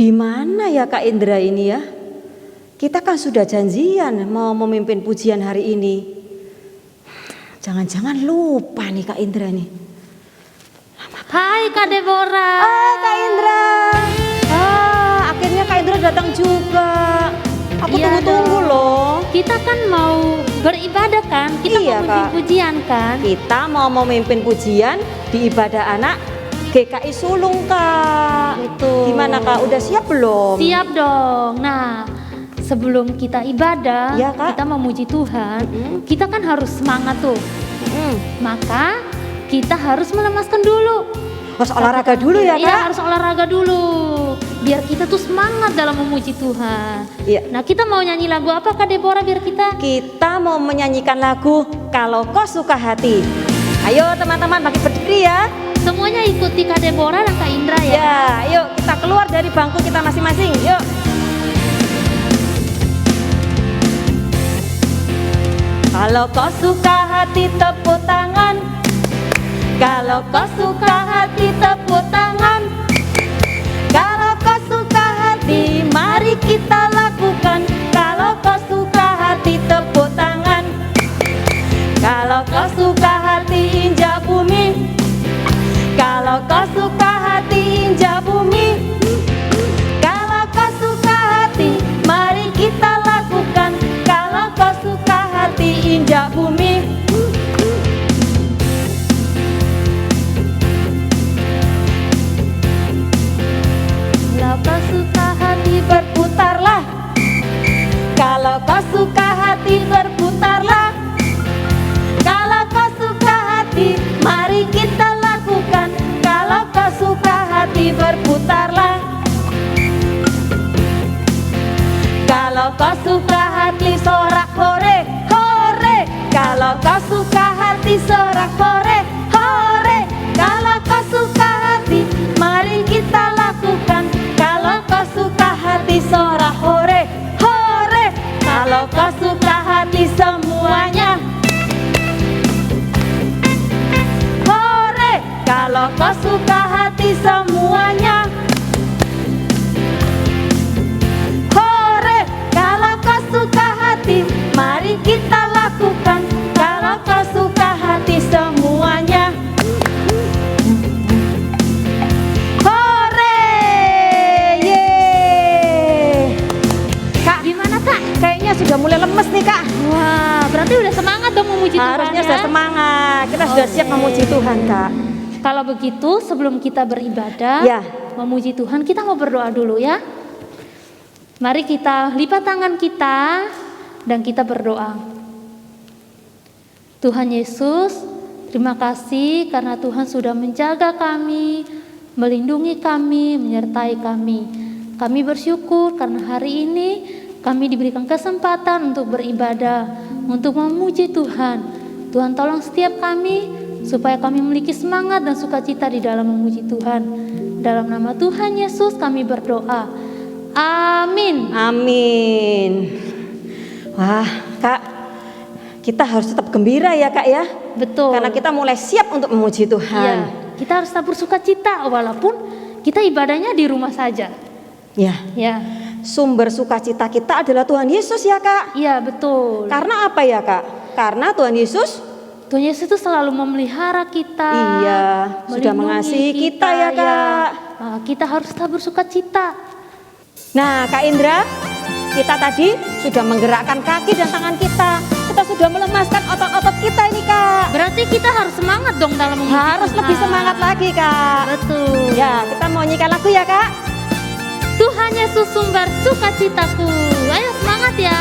Gimana ya Kak Indra ini ya? Kita kan sudah janjian mau memimpin pujian hari ini. Jangan-jangan lupa nih Kak Indra nih. Hai Kak Deborah. Kak Indra. Akhirnya Kak Indra datang juga. Aku Iya tunggu-tunggu dong. loh. Kita kan mau beribadah kan? Kita Iya, mau Kak. pujian kan? Kita mau memimpin pujian di ibadah anak GKI Sulung Kak. Betul. Gimana Kak? Udah siap belum? Siap dong. Nah, sebelum kita ibadah, Iya, Kak. kita memuji Tuhan, kita kan harus semangat tuh. Maka kita harus melemaskan dulu. Harus olahraga dulu ya Iya, Kak? harus olahraga dulu. Biar kita tuh semangat dalam memuji Tuhan. Iya. Nah, kita mau nyanyi lagu apa Kak Deborah biar kita? Kita mau menyanyikan lagu Kalau Kau Suka Hati. Ayo teman-teman bagi berdiri ya. Semuanya ikuti Kak Deborah dan Kak Indra ya. Ya, yuk kita keluar dari bangku kita masing-masing. Yuk. Kalau kau suka hati tepuk tangan. Kalau kau suka hati tepuk tangan. Kalau kau suka hati mari kita lakukan. Kalau kau suka hati tepuk tangan. Kalau kau suka hati injak bumi. Kalau kau suka hati injak bumi. Kalau kau suka hati mari kita lakukan. Kalau kau suka hati injak bumi. Kalau kau suka hati berputarlah. Kalau kau suka hati berputarlah. Kalau kau suka hati mari kita lakukan. Kalau kau suka hati berputarlah. Kalau kau suka hati sorak hore hore. Kalau kau suka hati sorak hore hore. Kalau kau suka hati mari kita lakukan. Kalau kau suka hati sorak hore hore. Kalau kau suka hati semuanya hore. Kalau kau suka hati semuanya hore. Kalau kau suka hati mari kita lakukan. Kalau kau suka hati semuanya hore. Yeay. Kak, Gimana Kak? kayaknya sudah mulai lemes nih Kak. Wah, berarti udah semangat dong memuji Tuhan Harusnya ya? sudah semangat. Kita sudah siap Oke. memuji Tuhan Kak. Kalau begitu sebelum kita beribadah, Ya. memuji Tuhan, kita mau berdoa dulu ya. Mari kita lipat tangan kita dan kita berdoa. Tuhan Yesus, terima kasih karena Tuhan sudah menjaga kami, melindungi kami, menyertai kami. Kami bersyukur karena hari ini kami diberikan kesempatan untuk beribadah, untuk memuji Tuhan. Tuhan tolong setiap kami supaya kami memiliki semangat dan sukacita di dalam memuji Tuhan. Dalam nama Tuhan Yesus kami berdoa. Amin. Amin. Wah Kak, kita harus tetap gembira ya Kak ya. Betul. Karena kita mulai siap untuk memuji Iya, Tuhan. kita harus tetap bersukacita walaupun kita ibadahnya di rumah saja. Ya, Ya. sumber sukacita kita adalah Tuhan Yesus ya Kak. Iya, betul. Karena apa ya Kak? Karena Tuhan Yesus Tuhan Yesus itu selalu memelihara kita. iya, sudah melindungi mengasihi kita ya Kak. Nah, kita harus tetap bersukacita. Nah Kak Indra, kita tadi sudah menggerakkan kaki dan tangan kita. Kita sudah melemaskan otot-otot kita ini Kak. Berarti kita harus semangat dong dalam memuji Harus Tuhan. lebih semangat lagi Kak. Betul. Ya, kita mau nyanyikan lagu ya Kak. Tuhan Yesus sumber sukacitaku. Ayo semangat ya.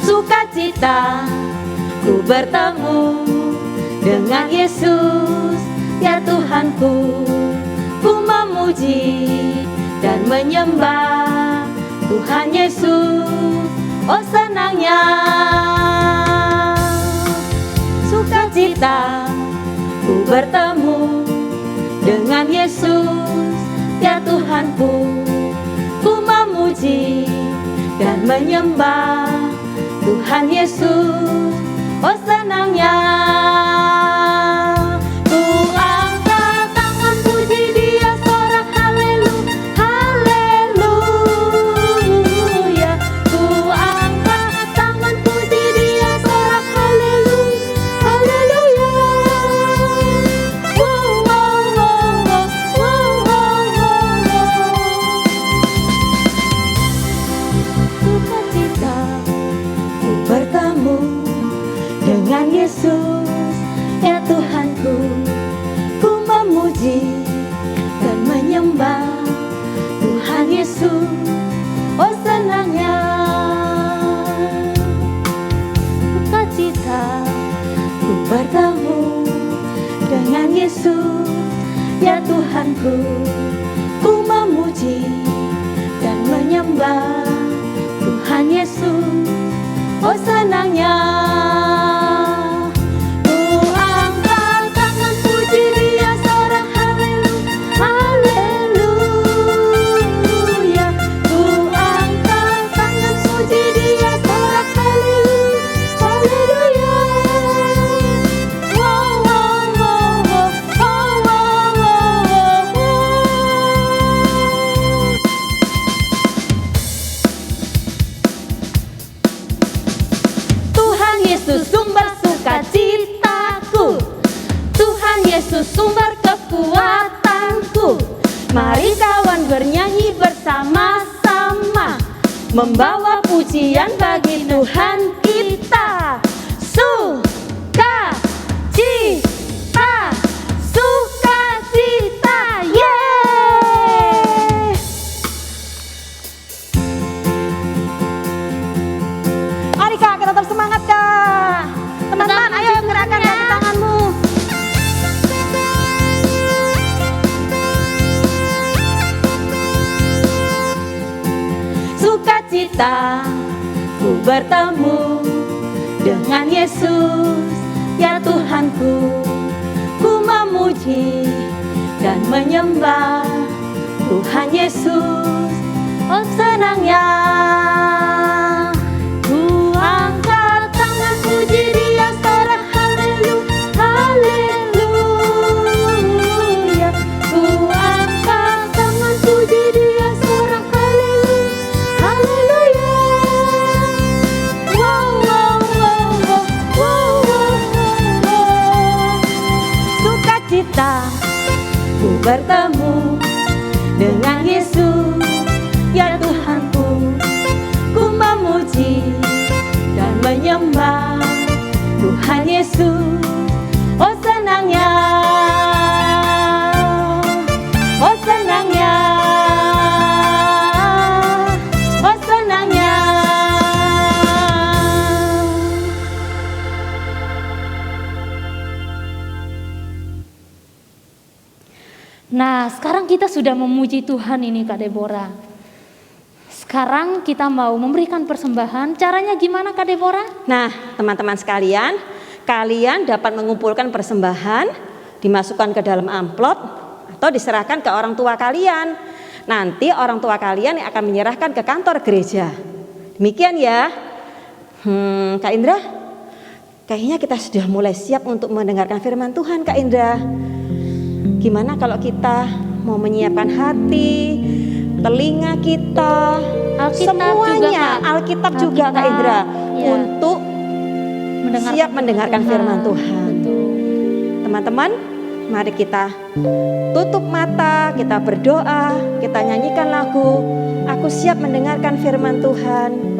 Sukacita ku bertemu dengan Yesus ya Tuhanku. Ku memuji dan menyembah Tuhan Yesus. Oh senangnya sukacita ku bertemu dengan Yesus ya Tuhanku. Ku memuji dan menyembah Tuhan Yesus. Oh senangnya Yesus, ya Tuhanku, ku memuji dan menyembah Tuhan Yesus. Oh senangnya sukacita ku bertemu dengan Yesus, ya Tuhanku, ku memuji dan menyembah Tuhan Yesus. Oh senangnya ku angkat tangan puji Dia, sorak haleluya. Ku angkat tangan puji Dia, sorak haleluya. Wow, wow, wow, wow, wow, wow, wow, wow. Tuhan Yesus sumber sukacitaku, Tuhan Yesus sumber kekuatanku. Mari kawan bernyanyi bersama-sama, membawa pujian bagi Tuhan kita. Sukacita, sukacita, yeay! Mari Kak, kita tetap semangat Kak. Teman-teman, ayo gerakan kaki tanganmu. Sukacita, ku bertemu dengan Yesus, ya Tuhanku, ku memuji dan menyembah Tuhan Yesus. Oh senangnya ku angkat tangan puji Dia, sorak haleluya. Ku angkat tangan puji Dia, sorak haleluya. Wow, wow, wow, wow, wow, wow. Sukacita ku bertemu dengan Yesus, ya Tuhanku, ku memuji dan menyembah Tuhan Yesus. Oh senangnya, oh senangnya, oh senangnya. Nah, sekarang kita sudah memuji Tuhan ini Kak Deborah. Sekarang kita mau memberikan persembahan. Caranya gimana Kak Deborah? Nah, teman-teman sekalian, kalian dapat mengumpulkan persembahan, dimasukkan ke dalam amplop atau diserahkan ke orang tua kalian. Nanti orang tua kalian yang akan menyerahkan ke kantor gereja. Demikian ya. Kak Indra, kayaknya kita sudah mulai siap untuk mendengarkan firman Tuhan Kak Indra. Gimana kalau kita mau menyiapkan hati, telinga kita, Alkitab semuanya, juga, Kak. Alkitab juga Kak Indra, Iya. untuk siap mendengarkan firman Tuhan. Betul. Teman-teman, mari kita tutup mata, kita berdoa, kita nyanyikan lagu Aku Siap Mendengarkan Firman Tuhan.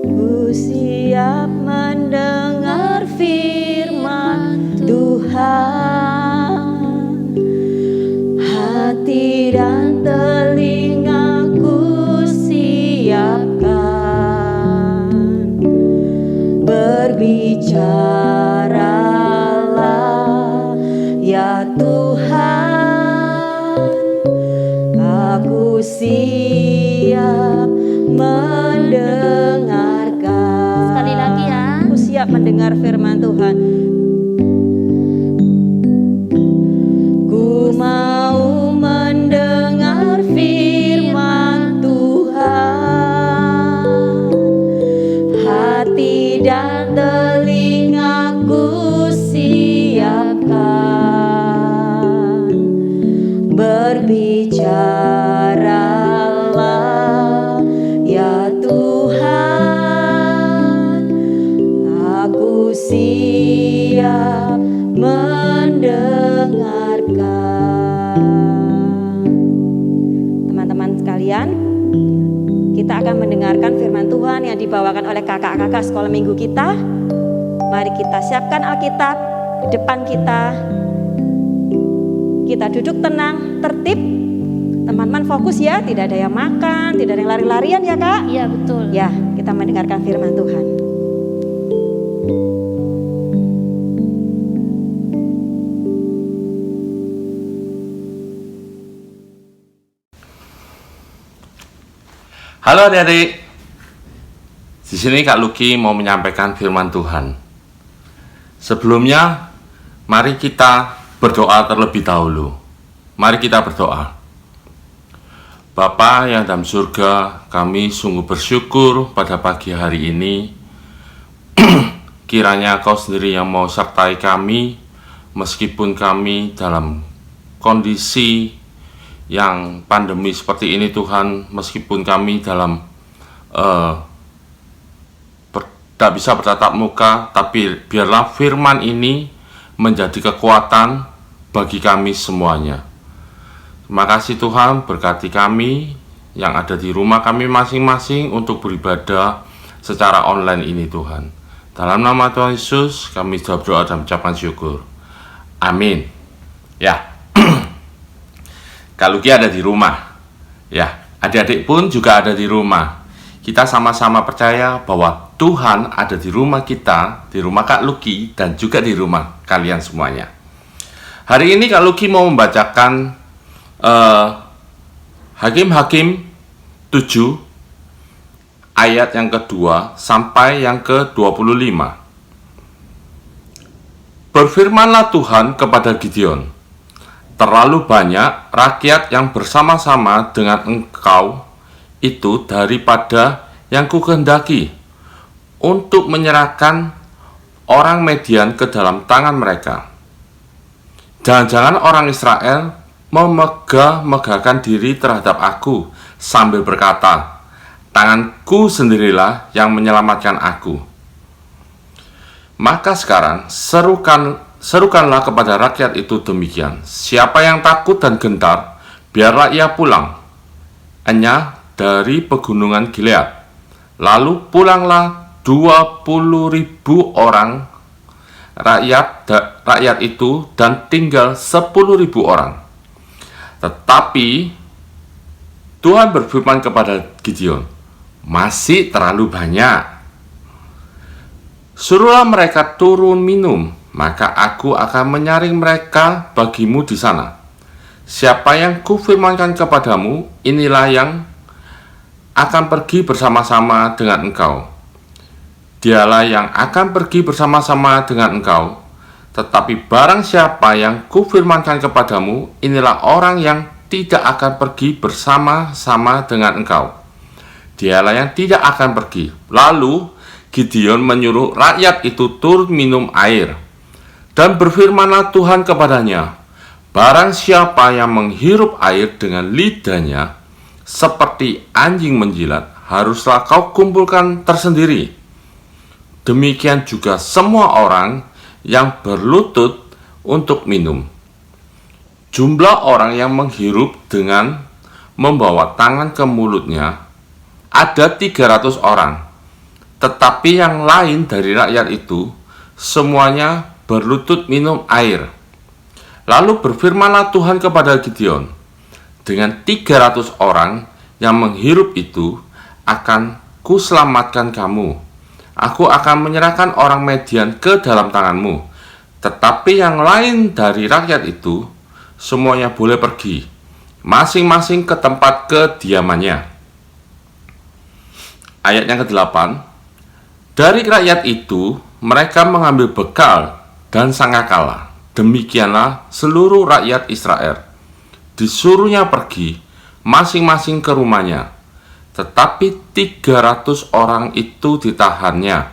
Ku siap mendengar firman Tuhan, hati dan telingaku siapkan. Berbicaralah ya Tuhan, aku siap mendengarkan. Sekali lagi ya. Aku siap mendengar firman Tuhan. Ku mau mendengar firman Tuhan, hati dan telingaku siapkan. Berbicaralah ya Tuhan, aku ku siap mendengarkan. Teman-teman sekalian, kita akan mendengarkan firman Tuhan yang dibawakan oleh kakak-kakak sekolah minggu kita. Mari kita siapkan Alkitab di depan kita. Kita duduk tenang, tertib. Teman-teman fokus ya, tidak ada yang makan, tidak ada yang lari-larian ya Kak? Iya betul. Ya, kita mendengarkan firman Tuhan. Halo adik-adik, di sini Kak Luki mau menyampaikan firman Tuhan. Sebelumnya, mari kita berdoa terlebih dahulu. Mari kita berdoa. Bapa yang dalam surga, kami sungguh bersyukur pada pagi hari ini. Kiranya Kau sendiri yang mau sertai kami, meskipun kami dalam kondisi yang pandemi seperti ini Tuhan, meskipun kami dalam tidak bisa bertatap muka, tapi biarlah firman ini menjadi kekuatan bagi kami semuanya. Terima kasih Tuhan, berkati kami yang ada di rumah kami masing-masing untuk beribadah secara online ini Tuhan. Dalam nama Tuhan Yesus kami sudah berdoa dan mengucapkan syukur. Amin. Ya, Kak Luki ada di rumah. Ya, adik-adik pun juga ada di rumah. Kita sama-sama percaya bahwa Tuhan ada di rumah kita, di rumah Kak Luki, dan juga di rumah kalian semuanya. Hari ini Kak Luki mau membacakan Hakim-Hakim 7 ayat yang kedua sampai yang ke-25. Berfirmanlah Tuhan kepada Gideon, terlalu banyak rakyat yang bersama-sama dengan engkau itu daripada yang kukehendaki untuk menyerahkan orang Median ke dalam tangan mereka. Jangan-jangan orang Israel memegah-megahkan diri terhadap aku sambil berkata, tanganku sendirilah yang menyelamatkan aku. Maka sekarang serukanlah kepada rakyat itu demikian, siapa yang takut dan gentar, biarlah ia pulang, hanya dari pegunungan Gilead. Lalu pulanglah 20.000 orang rakyat itu dan tinggal 10.000 orang. Tetapi Tuhan berfirman kepada Gideon, masih terlalu banyak. Suruhlah mereka turun minum, maka aku akan menyaring mereka bagimu di sana. Siapa yang kufirmankan kepadamu, inilah yang akan pergi bersama-sama dengan engkau. Dialah yang akan pergi bersama-sama dengan engkau. Tetapi barang siapa yang kufirmankan kepadamu, inilah orang yang tidak akan pergi bersama-sama dengan engkau. Dialah yang tidak akan pergi. Lalu Gideon menyuruh rakyat itu turun minum air. Dan berfirmanlah Tuhan kepadanya, barang siapa yang menghirup air dengan lidahnya, seperti anjing menjilat, haruslah kau kumpulkan tersendiri. Demikian juga semua orang yang berlutut untuk minum. Jumlah orang yang menghirup dengan membawa tangan ke mulutnya ada 300 orang. Tetapi yang lain dari rakyat itu semuanya berlutut minum air. Lalu berfirmanlah Tuhan kepada Gideon, dengan 300 orang yang menghirup itu akan kuselamatkan kamu. Aku akan menyerahkan orang Median ke dalam tanganmu. Tetapi yang lain dari rakyat itu semuanya boleh pergi, masing-masing ke tempat kediamannya. Ayat yang ke-8. Dari rakyat itu mereka mengambil bekal dan sangkakala. Demikianlah seluruh rakyat Israel. Disuruhnya pergi masing-masing ke rumahnya. Tetapi 300 orang itu ditahannya.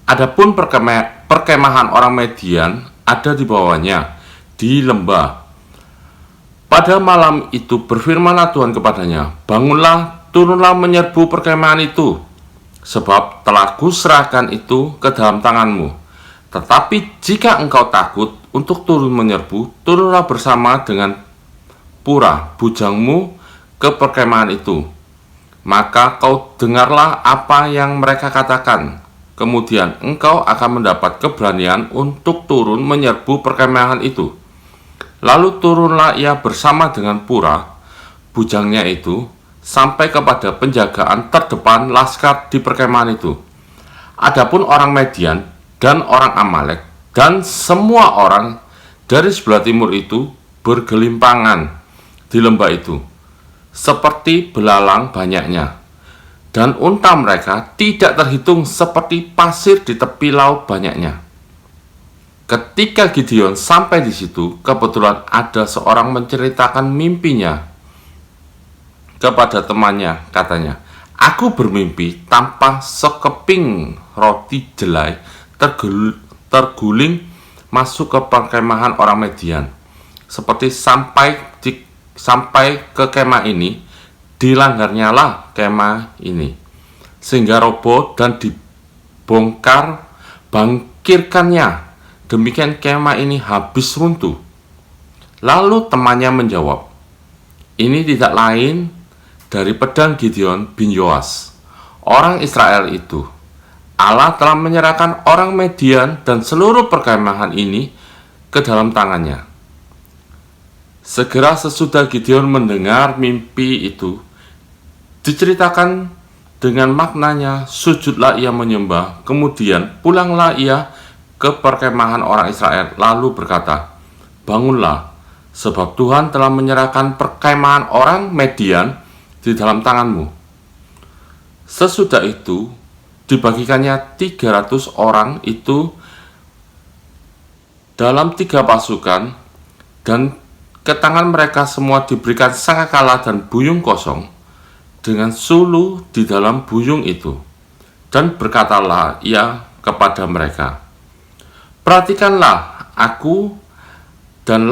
Adapun perkemahan orang Median ada di bawahnya, di lembah. Pada malam itu berfirmanlah Tuhan kepadanya, bangunlah, turunlah menyerbu perkemahan itu. sebab telah kuserahkan itu ke dalam tanganmu. Tetapi jika engkau takut untuk turun menyerbu, turunlah bersama dengan Pura, bujangmu, ke perkemahan itu. Maka kau dengarlah apa yang mereka katakan. Kemudian engkau akan mendapat keberanian untuk turun menyerbu perkemahan itu. Lalu turunlah ia bersama dengan Pura, bujangnya itu, sampai kepada penjagaan terdepan laskar di perkemahan itu. Adapun orang Median dan orang Amalek dan semua orang dari sebelah timur itu bergelimpangan di lembah itu, seperti belalang banyaknya, dan unta mereka tidak terhitung seperti pasir di tepi laut banyaknya. Ketika Gideon sampai di situ, kebetulan ada seorang menceritakan mimpinya kepada temannya, katanya, "Aku bermimpi tampak sekeping roti jelai terguling masuk ke perkemahan orang Median, seperti sampai ke kemah ini, dilanggarnya lah kemah ini, sehingga roboh dan dibongkar bangkirkannya. Demikian kemah ini habis runtuh." Lalu temannya menjawab, "Ini tidak lain dari pedang Gideon bin Yoas, orang Israel itu. Allah telah menyerahkan orang Median dan seluruh perkemahan ini ke dalam tangannya." Segera sesudah Gideon mendengar mimpi itu diceritakan dengan maknanya, sujudlah ia menyembah. Kemudian pulanglah ia ke perkemahan orang Israel, lalu berkata, "Bangunlah, sebab Tuhan telah menyerahkan perkemahan orang Median di dalam tanganmu." Sesudah itu dibagikannya 300 orang itu dalam 3 pasukan, dan ke tangan mereka semua diberikan sangkakala dan buyung kosong dengan sulu di dalam buyung itu. Dan berkatalah ia kepada mereka, "Perhatikanlah aku dan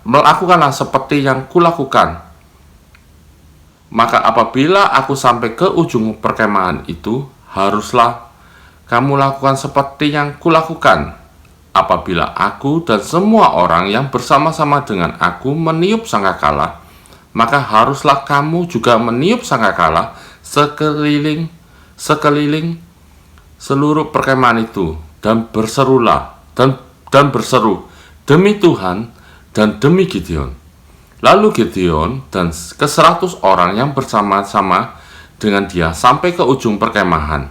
melakukanlah seperti yang kulakukan. Maka apabila aku sampai ke ujung perkemahan itu, haruslah kamu lakukan seperti yang kulakukan. Apabila aku dan semua orang yang bersama-sama dengan aku meniup sangkakala, maka haruslah kamu juga meniup sangkakala sekeliling seluruh perkemahan itu, dan berserulah dan berseru demi Tuhan dan demi Gideon." Lalu Gideon dan ke-100 orang yang bersama-sama dengan dia sampai ke ujung perkemahan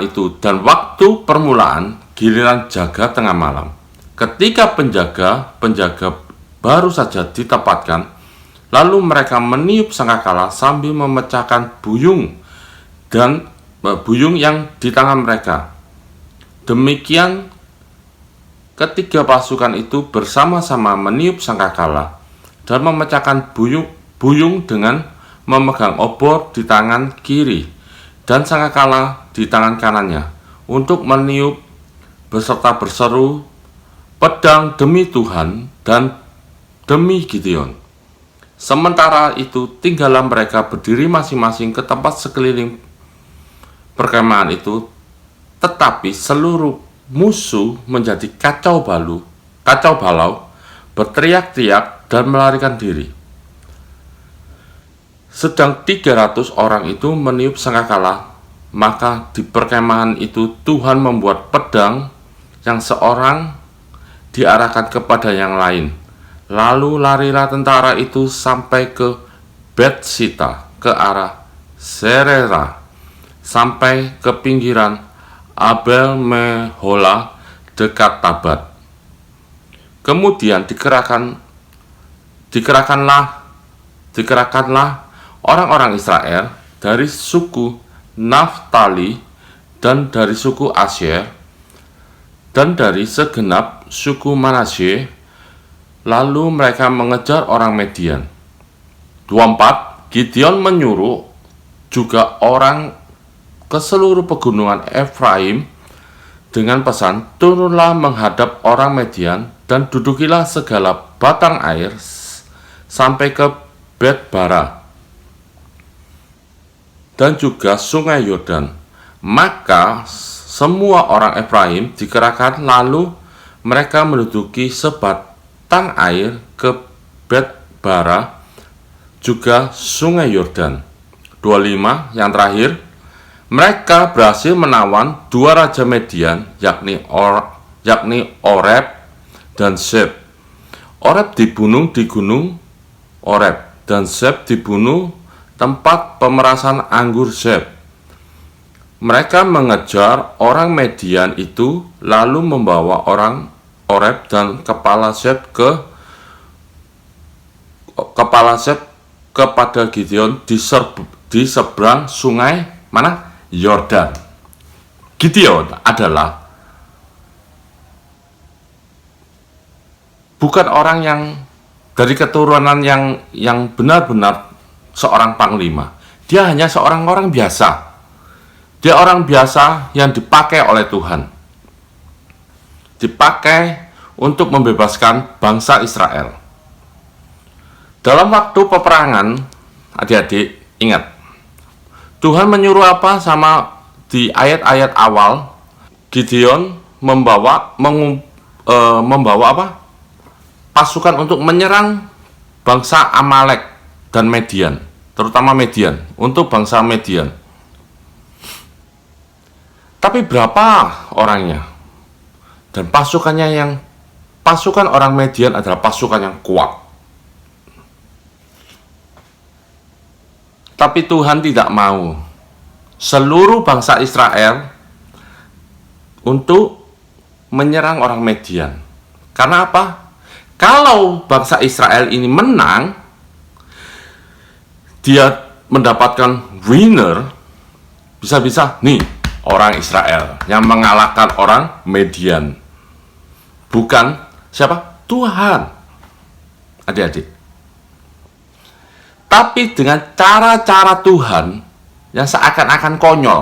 itu, dan waktu permulaan giliran jaga tengah malam. Ketika penjaga baru saja ditempatkan, lalu mereka meniup sangkakala sambil memecahkan buyung yang di tangan mereka. Demikian ketiga pasukan itu bersama-sama meniup sangkakala dan memecahkan buyung dengan memegang obor di tangan kiri dan sangkakala di tangan kanannya, untuk meniup beserta berseru, "Pedang demi Tuhan dan demi Gideon." Sementara itu tinggallah mereka berdiri masing-masing ke tempat sekeliling perkemahan itu, tetapi seluruh musuh menjadi kacau balau, berteriak-teriak dan melarikan diri. Sedang 300 orang itu meniup sangkakala, maka di perkemahan itu Tuhan membuat pedang yang seorang diarahkan kepada yang lain. Lalu larilah tentara itu sampai ke Betsita, ke arah Serera, sampai ke pinggiran Abel Mehola dekat Tabat. Kemudian dikerahkanlah orang-orang Israel dari suku Naftali dan dari suku Asyer dan dari segenap suku Manasye, lalu mereka mengejar orang Median. 24. Gideon menyuruh juga orang ke seluruh pegunungan Efraim dengan pesan, "Turunlah menghadap orang Median dan dudukilah segala batang air sampai ke Bet-bara." dan juga sungai Yordan. Maka semua orang Efraim dikerahkan, lalu mereka menduduki sebatang air ke Bet-bara, juga sungai Yordan. 25 yang terakhir, mereka berhasil menawan dua raja Median, yakni Oreb dan Zeb. Oreb dibunuh di gunung Oreb, dan Zeb dibunuh tempat pemerasan anggur Zeb. Mereka mengejar orang Median itu, lalu membawa orang Oreb dan kepala Zeb kepada Gideon di seberang sungai mana? Yordan. Gideon adalah bukan orang yang dari keturunan yang benar-benar seorang panglima. Dia hanya seorang orang biasa. Dia orang biasa yang dipakai oleh Tuhan. Dipakai untuk membebaskan bangsa Israel. Dalam waktu peperangan, adik-adik ingat, Tuhan menyuruh apa sama di ayat-ayat awal? Gideon membawa apa? Pasukan untuk menyerang bangsa Amalek dan Median, terutama Median, untuk bangsa Median. Tapi berapa orangnya? Dan pasukan orang Median adalah pasukan yang kuat. Tapi Tuhan tidak mau seluruh bangsa Israel untuk menyerang orang Median. Karena apa? Kalau bangsa Israel ini menang, dia mendapatkan winner, bisa-bisa nih orang Israel yang mengalahkan orang Median. Bukan siapa? Tuhan. Adik-adik. Tapi dengan cara-cara Tuhan yang seakan-akan konyol.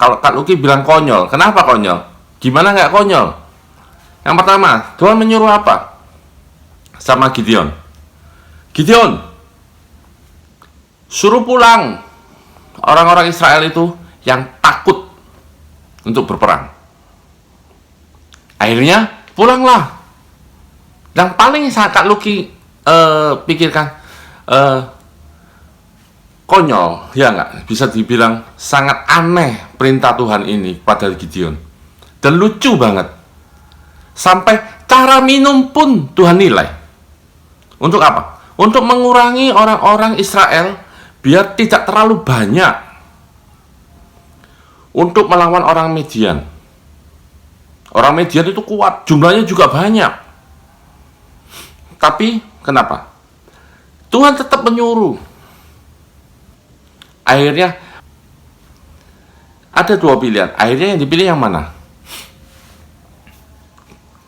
Kalau Kak Luki bilang konyol, kenapa konyol? Gimana nggak konyol? Yang pertama, Tuhan menyuruh apa? Sama Gideon. Gideon, suruh pulang orang-orang Israel itu yang takut untuk berperang. Akhirnya pulanglah. Yang paling Kak Luki pikirkan konyol, ya nggak? Bisa dibilang sangat aneh perintah Tuhan ini pada Gideon. Dan lucu banget. Sampai cara minum pun Tuhan nilai. Untuk apa? Untuk mengurangi orang-orang Israel biar tidak terlalu banyak untuk melawan orang Median. Orang Median itu kuat, jumlahnya juga banyak. Tapi kenapa? Tuhan tetap menyuruh. Akhirnya ada dua pilihan. Akhirnya yang dipilih yang mana?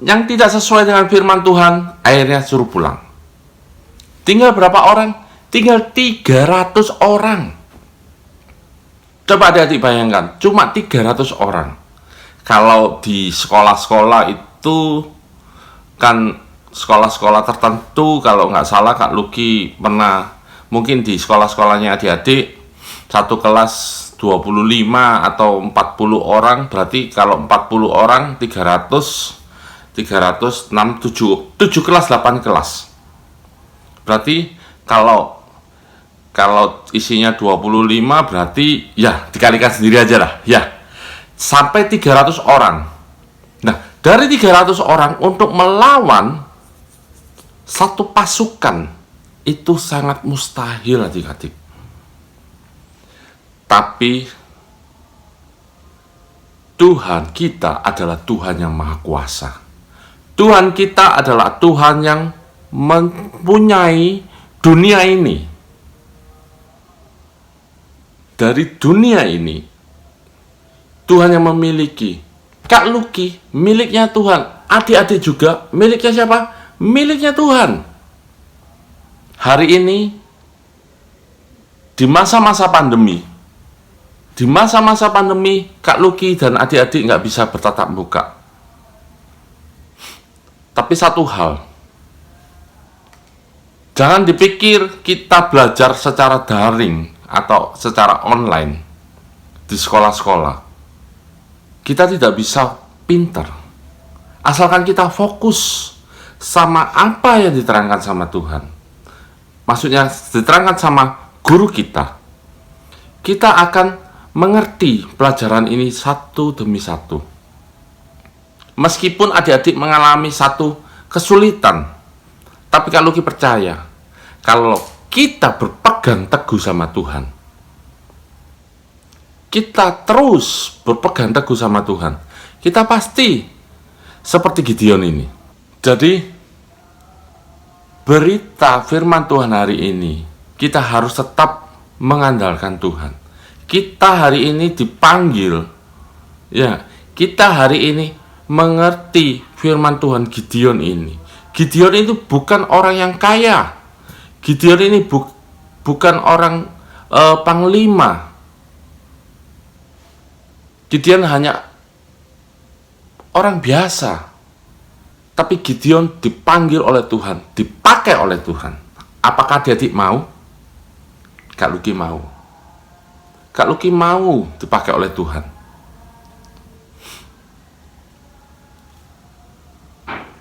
Yang tidak sesuai dengan firman Tuhan, akhirnya suruh pulang. Tinggal berapa orang? Tinggal 300 orang. Coba adik-adik bayangkan, cuma 300 orang. Kalau di sekolah-sekolah itu kan sekolah-sekolah tertentu, kalau nggak salah Kak Luki pernah, mungkin di sekolah-sekolahnya adik-adik, satu kelas 25 atau 40 orang, berarti kalau 40 orang 300, 6, 7 kelas, 8 kelas. Berarti kalau isinya 25 berarti ya dikalikan sendiri aja lah ya. Sampai 300 orang. Nah, dari 300 orang untuk melawan satu pasukan itu sangat mustahil adik-adik. Tapi Tuhan kita adalah Tuhan yang Maha Kuasa. Tuhan kita adalah Tuhan yang mempunyai dunia ini. Dari dunia ini, Tuhan yang memiliki. Kak Luki, miliknya Tuhan. Adik-adik juga, miliknya siapa? Miliknya Tuhan. Hari ini, di masa-masa pandemi, Kak Luki dan adik-adik nggak bisa bertatap muka. Tapi satu hal, jangan dipikir kita belajar secara daring atau secara online. di sekolah-sekolah. Kita tidak bisa pinter asalkan kita fokus sama apa yang diterangkan sama Tuhan. Maksudnya diterangkan sama guru kita. Kita akan mengerti pelajaran ini satu demi satu. Meskipun adik-adik mengalami satu kesulitan, tapi Kak Luki percaya kalau kita berpegang teguh sama Tuhan, kita terus berpegang teguh sama Tuhan, kita pasti seperti Gideon ini. Jadi berita firman Tuhan hari ini, kita harus tetap mengandalkan Tuhan. Kita hari ini dipanggil, ya, kita hari ini mengerti firman Tuhan Gideon ini. Gideon itu bukan orang yang kaya. Gideon ini bukan orang panglima. Gideon hanya orang biasa. Tapi Gideon dipanggil oleh Tuhan, dipakai oleh Tuhan. Apakah adik-adik mau? Kak Luki mau. Kak Luki mau dipakai oleh Tuhan.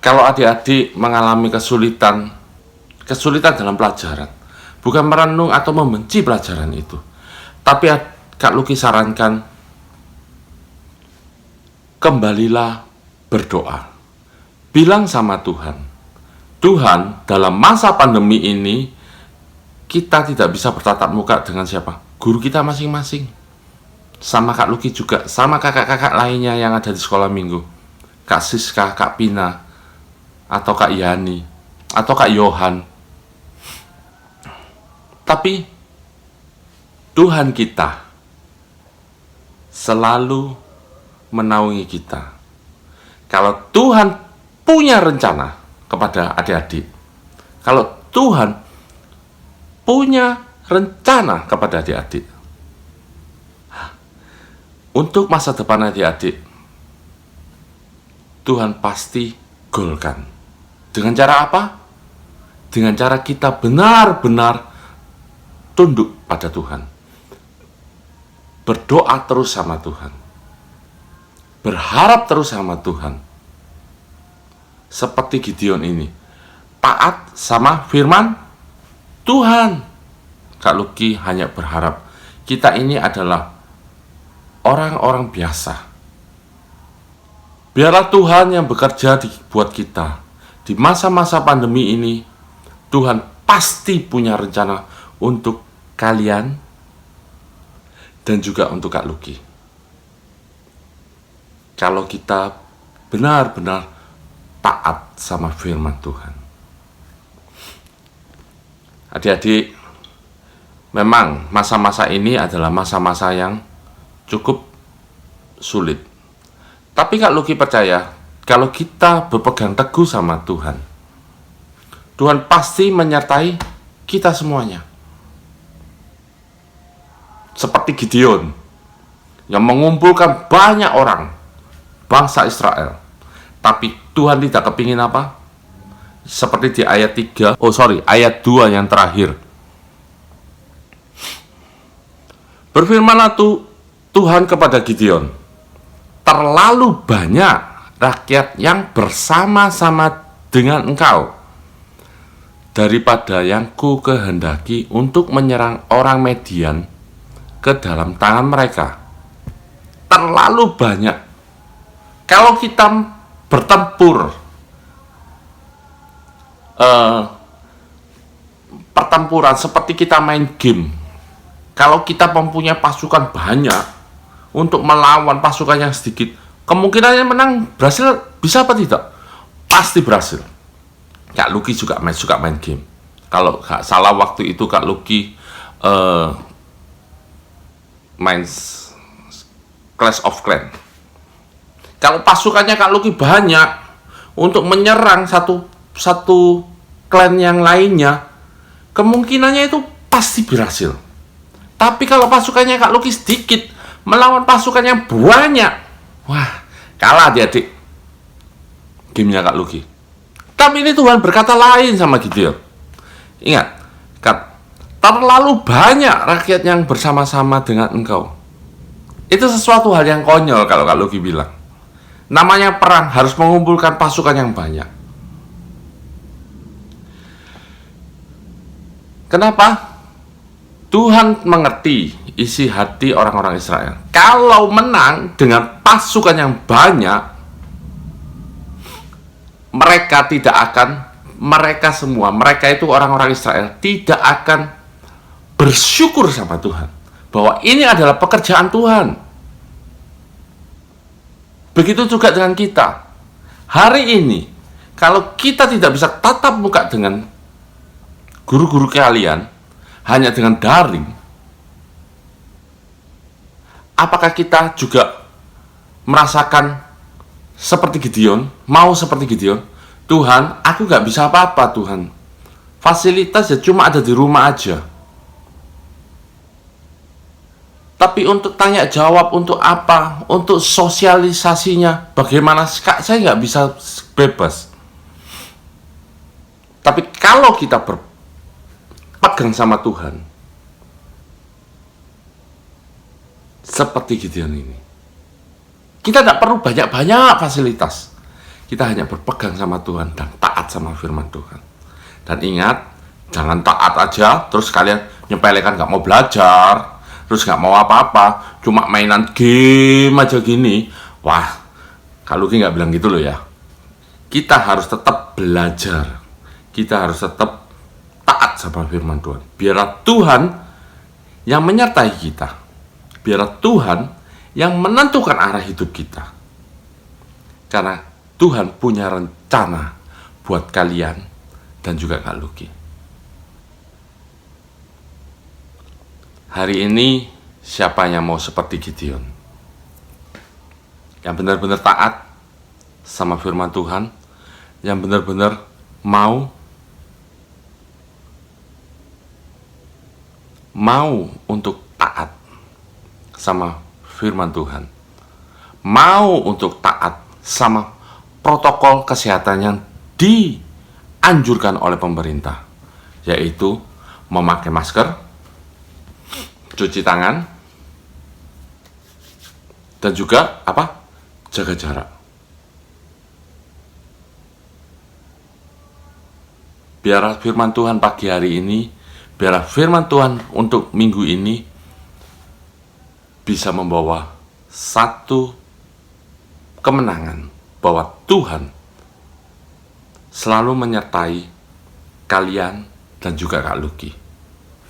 Kalau adik-adik mengalami kesulitan dalam pelajaran, bukan merenung atau membenci pelajaran itu, tapi Kak Luki sarankan, kembalilah berdoa. Bilang sama Tuhan, Tuhan, dalam masa pandemi ini, kita tidak bisa bertatap muka dengan siapa? Guru kita masing-masing. Sama Kak Luki juga, sama kakak-kakak lainnya yang ada di sekolah minggu. Kak Siska, Kak Pina, atau Kak Yani, atau Kak Yohan. Tapi Tuhan kita selalu menaungi kita. Kalau Tuhan punya rencana kepada adik-adik, kalau Tuhan punya rencana kepada adik-adik untuk masa depan adik-adik, Tuhan pasti golkan. Dengan cara apa? Dengan cara kita benar-benar tunduk pada Tuhan, berdoa terus sama Tuhan, berharap terus sama Tuhan. Seperti Gideon ini, taat sama firman Tuhan. Kak Luki hanya berharap kita ini adalah orang-orang biasa. Biarlah Tuhan yang bekerja buat kita. Di masa-masa pandemi ini, Tuhan pasti punya rencana untuk kalian dan juga untuk Kak Luki. Kalau kita benar-benar taat sama firman Tuhan. Adik-adik, memang masa-masa ini adalah masa-masa yang cukup sulit. Tapi Kak Luki percaya, kalau kita berpegang teguh sama Tuhan, Tuhan pasti menyertai kita semuanya. Seperti Gideon, yang mengumpulkan banyak orang, bangsa Israel. Tapi Tuhan tidak kepingin apa? Seperti di ayat 2 yang terakhir. Berfirmanlah Tuhan kepada Gideon, terlalu banyak rakyat yang bersama-sama dengan engkau daripada yang ku kehendaki untuk menyerang orang Median ke dalam tangan mereka. Terlalu banyak. Kalau kita bertempur, pertempuran seperti kita main game, kalau kita mempunyai pasukan banyak untuk melawan pasukan yang sedikit, kemungkinannya menang berhasil bisa apa tidak? Pasti berhasil. Kak Luki juga suka main game. Kalau gak salah waktu itu Kak Luki main Clash of Clans. Kalau pasukannya Kak Luki banyak untuk menyerang satu klan yang lainnya, kemungkinannya itu pasti berhasil. Tapi kalau pasukannya Kak Luki sedikit melawan pasukan yang banyak, wah, kalah adik-adik gamenya Kak Luki. Tapi ini Tuhan berkata lain sama Gideon. Ingat, terlalu banyak rakyat yang bersama-sama dengan engkau. Itu sesuatu hal yang konyol kalau Kak Luki bilang. Namanya perang harus mengumpulkan pasukan yang banyak. Kenapa? Tuhan mengerti isi hati orang-orang Israel. Kalau menang dengan pasukan yang banyak, mereka itu orang-orang Israel tidak akan bersyukur sama Tuhan bahwa ini adalah pekerjaan Tuhan. Begitu juga dengan kita. Hari ini, kalau kita tidak bisa tatap muka dengan guru-guru kalian, hanya dengan daring, apakah kita juga merasakan seperti Gideon, mau seperti Gideon? Tuhan, aku gak bisa apa-apa Tuhan. Fasilitas ya cuma ada di rumah aja. Tapi untuk tanya jawab, untuk apa? Untuk sosialisasinya, bagaimana? Saya nggak bisa bebas. Tapi kalau kita berpegang sama Tuhan, seperti Gideon ini, kita tidak perlu banyak-banyak fasilitas. Kita hanya berpegang sama Tuhan dan taat sama firman Tuhan. Dan ingat, jangan taat aja, terus kalian nyepelekan nggak mau belajar, terus nggak mau apa-apa, cuma mainan game aja gini. Wah, kalau Luki nggak bilang gitu loh ya. Kita harus tetap belajar. Kita harus tetap taat sama firman Tuhan. Biarlah Tuhan yang menyertai kita. Biarlah Tuhan yang menentukan arah hidup kita. Karena Tuhan punya rencana buat kalian dan juga Kak Luki. Hari ini siapa yang mau seperti Gideon? Yang benar-benar taat sama firman Tuhan, yang benar-benar mau untuk taat sama firman Tuhan, mau untuk taat sama protokol kesehatan yang dianjurkan oleh pemerintah, yaitu memakai masker, cuci tangan, dan juga jaga jarak. Biarlah firman Tuhan pagi hari ini, biarlah firman Tuhan untuk minggu ini bisa membawa satu kemenangan, bahwa Tuhan selalu menyertai kalian dan juga Kak Luki,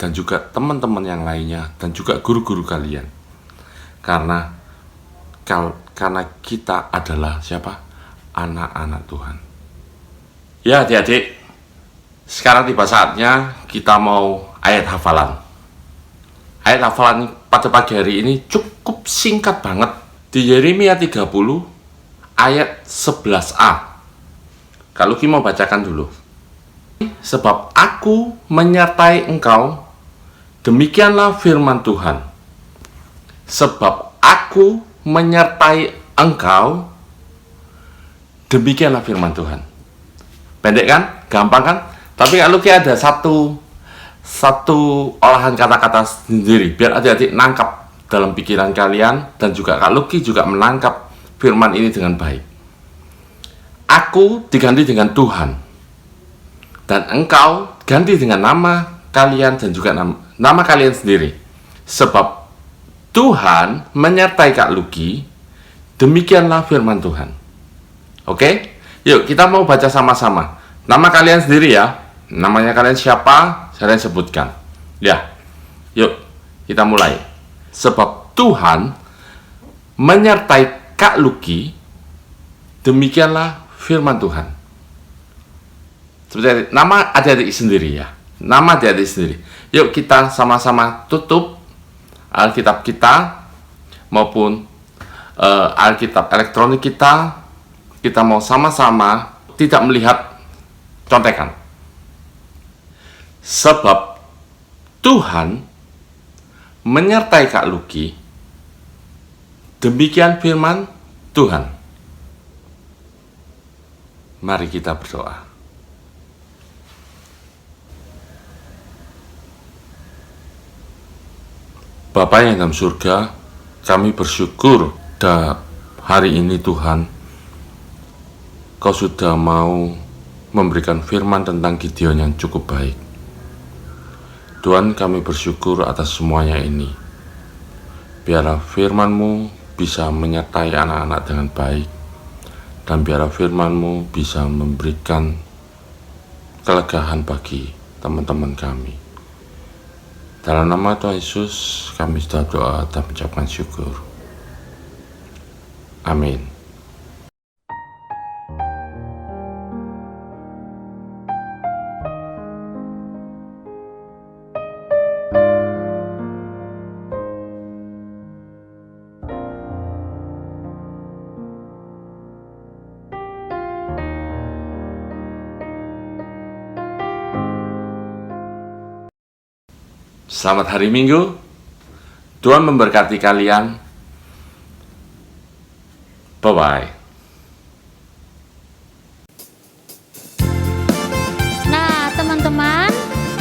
dan juga teman-teman yang lainnya, dan juga guru-guru kalian. Karena kita adalah siapa? Anak-anak Tuhan. Ya adik-adik, sekarang tiba saatnya kita mau ayat hafalan. Ayat hafalan pada pagi hari ini cukup singkat banget. Di Yeremia 30 ayat 11a. Kalau Luki mau bacakan dulu. Sebab aku menyertai engkau, demikianlah firman Tuhan. Sebab aku menyertai engkau, demikianlah firman Tuhan. Pendek kan? Gampang kan? Tapi Kak Luki ada satu olahan kata-kata sendiri, biar adik-adik nangkap dalam pikiran kalian, dan juga Kak Luki juga menangkap firman ini dengan baik. Aku diganti dengan Tuhan, dan engkau ganti dengan nama kalian dan juga nama kalian sendiri. Sebab Tuhan menyertai Kak Luki, demikianlah firman Tuhan. Oke? Yuk kita mau baca sama-sama. Nama kalian sendiri ya. Namanya kalian siapa? Saya sebutkan. Ya. Yuk kita mulai. Sebab Tuhan menyertai Kak Luki, demikianlah firman Tuhan. Seperti nama adik-adik sendiri ya. Nama adik-adik sendiri. Yuk kita sama-sama tutup Alkitab kita maupun Alkitab elektronik kita. Kita mau sama-sama tidak melihat contekan. Sebab Tuhan menyertai Kak Luki, demikian firman Tuhan. Mari kita berdoa. Bapa yang dalam surga, Kami bersyukur hari ini Tuhan, Kau sudah mau memberikan firman tentang Gideon yang cukup baik. Tuhan, kami bersyukur atas semuanya ini. Biarlah firman-Mu bisa menyertai anak-anak dengan baik, dan biarlah firman-Mu bisa memberikan kelegaan bagi teman-teman kami. Dalam nama Tuhan Yesus, kami sudah doa dan mengucapkan syukur. Amin. Selamat hari Minggu. Tuhan memberkati kalian. Bye-bye. Nah, teman-teman,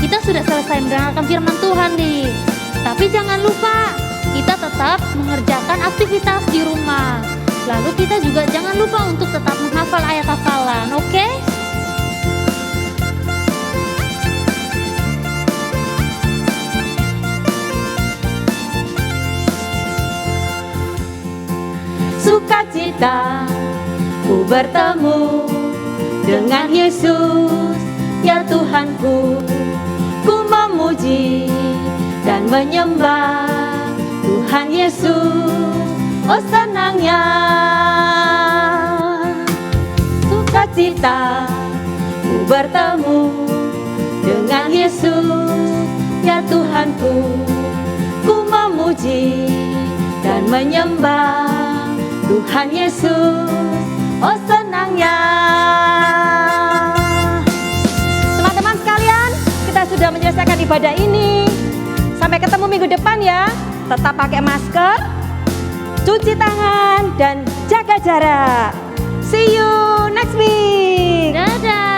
kita sudah selesai mendengarkan firman Tuhan nih. Tapi jangan lupa, kita tetap mengerjakan aktivitas di rumah. Lalu kita juga jangan lupa untuk tetap menghafal ayat hafalan, oke? Sukacita ku bertemu dengan Yesus, ya Tuhanku. Ku memuji dan menyembah Tuhan Yesus, oh senangnya. Sukacita ku bertemu dengan Yesus, ya Tuhanku. Ku memuji dan menyembah Tuhan Yesus, oh senangnya. Teman-teman sekalian, kita sudah menyelesaikan ibadah ini. Sampai ketemu minggu depan ya. Tetap pakai masker, cuci tangan, dan jaga jarak. See you next week. Dadah.